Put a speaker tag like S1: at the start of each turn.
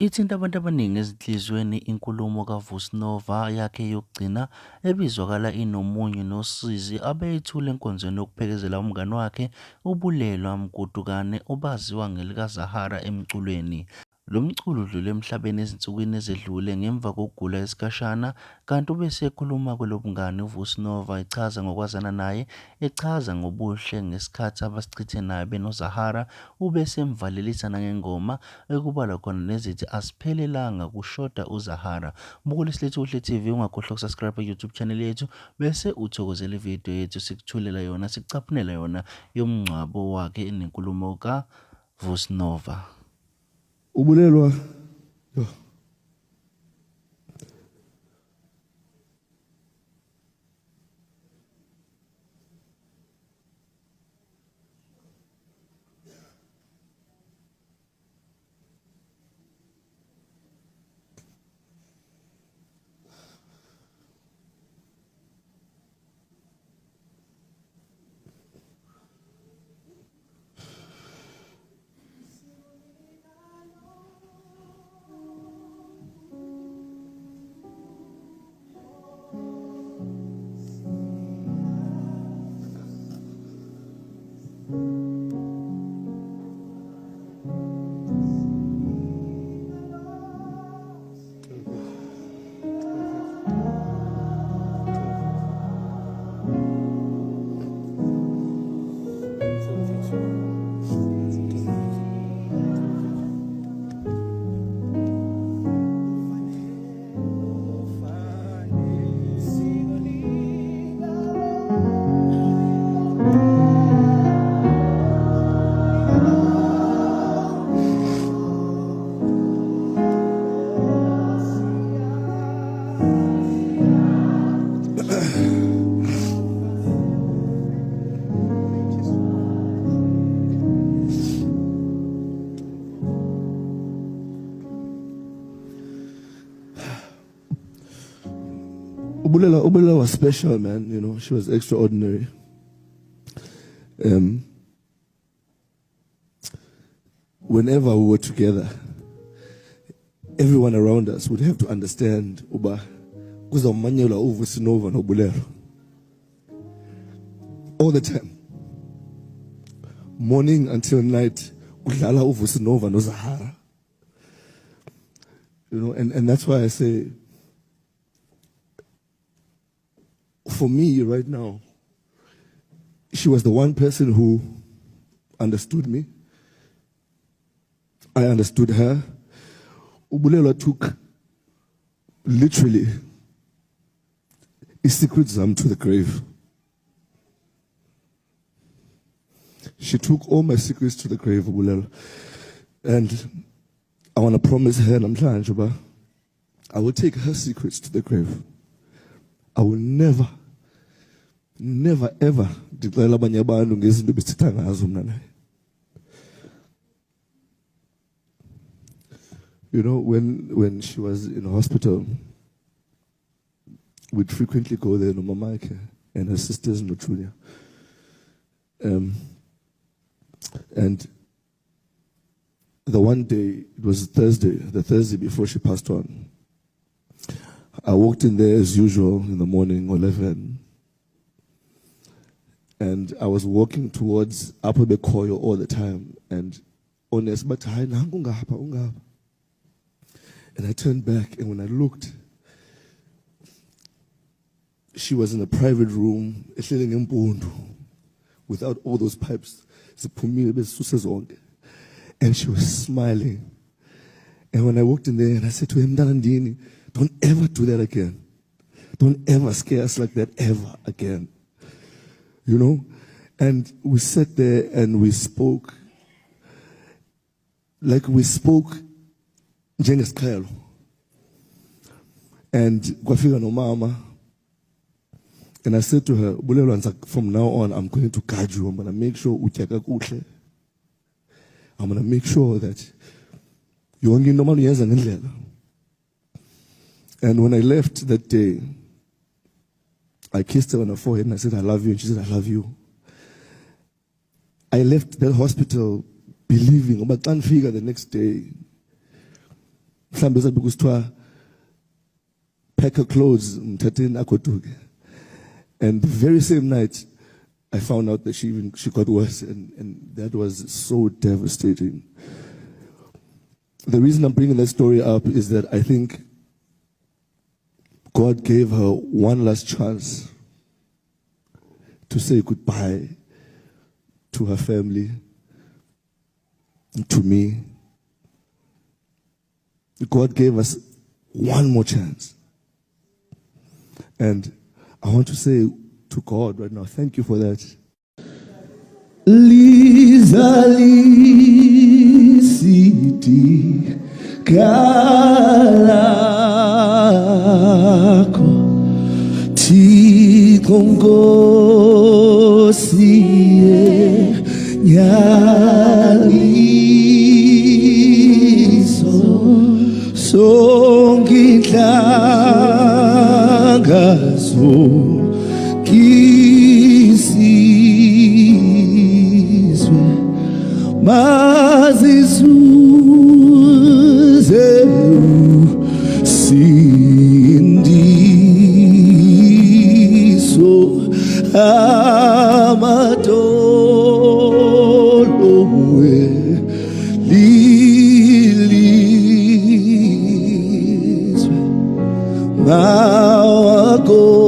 S1: Ithinta abantu abaningi ezinhliziyweni inkulumo kaVusi yakhe yokugcina ebizwakala inomunyu nosizi abeyethula enkonzweni yokuphekezela umngani wakhe uBulelwa Mgudukane obaziwa ngelikaZahara emculweni. Lo mculo udlule emhlabeni ezinsukwini ezedlule ngemva kokugula isikhashana, kanti ubesekhuluma kwelobungani uVusi echaza ngokwazana naye, echaza ngobuhle ngesikhathi abasichithe naye benoZahara, ubesemvalelisa nangengoma ekubalwa khona nezithi asiphelelanga kushoda uZahara. Buka uLesilethu Uhle TV, ungakhohlwa ukusubscribe YouTube channel yethu bese uthokozela ividiyo yethu sikuthulela yona, sikucaphunela yona yomngcwabo wakhe nenkulumo kaVusi.
S2: Ubulelwa yo. Ubulela was special, man. You know, she was extraordinary. Whenever we were together, everyone around us would have to understand uba kuzawumanyelwa uVusi noBulelwa all the time, morning until night. Kudlala uVusi noZahara. You know, and that's why I say, for me right now, she was the one person who understood me. I understood her. Ubulelwa took literally a secret zam to the grave. She took all my secrets to the grave, Ubulelwa. And I want to promise her, namhlanje, I will take her secrets to the grave. I will never ever declare abanye abantu ngezinto besithetha ngazo mina naye. You know, when she was in hospital, we'd frequently go there, no mama and her sisters, no Julia. And the one day, it was the Thursday before she passed on, I walked in there as usual in the morning, 11, and I was walking towards Upper Bekoyo all the time, and honest, but and I turned back, and when I looked, she was in a private room, without all those pipes, and she was smiling. And when I walked in there, and I said to him, Dalandini, don't ever do that again. Don't ever scare us like that ever again. You know? And we sat there and we spoke. Like we spoke njengesiqhelo. And kwafika no mama. And I said to her, Bulelwa, from now on, I'm going to guide you. I'm going to make sure utyaka kuhle. I'm going to make sure that you only know yenza ngendlela. And when I left that day, I kissed her on her forehead and I said, I love you. And she said, I love you. I left that hospital believing, but can't figure the next day, mhlambe kusithiwa pack her clothes mthatheni agoduke. And the very same night I found out that she got worse, and that was so devastating. The reason I'm bringing that story up is that I think God gave her one last chance to say goodbye to her family, to me. God gave us one more chance. And I want to say to God right now, thank you for that. Lisa Lisiti Galako Tikongosie Nyaliso Songitlangazo Kisizwe Mazizuze Sindiso Amadolowe Lilizwe Mawako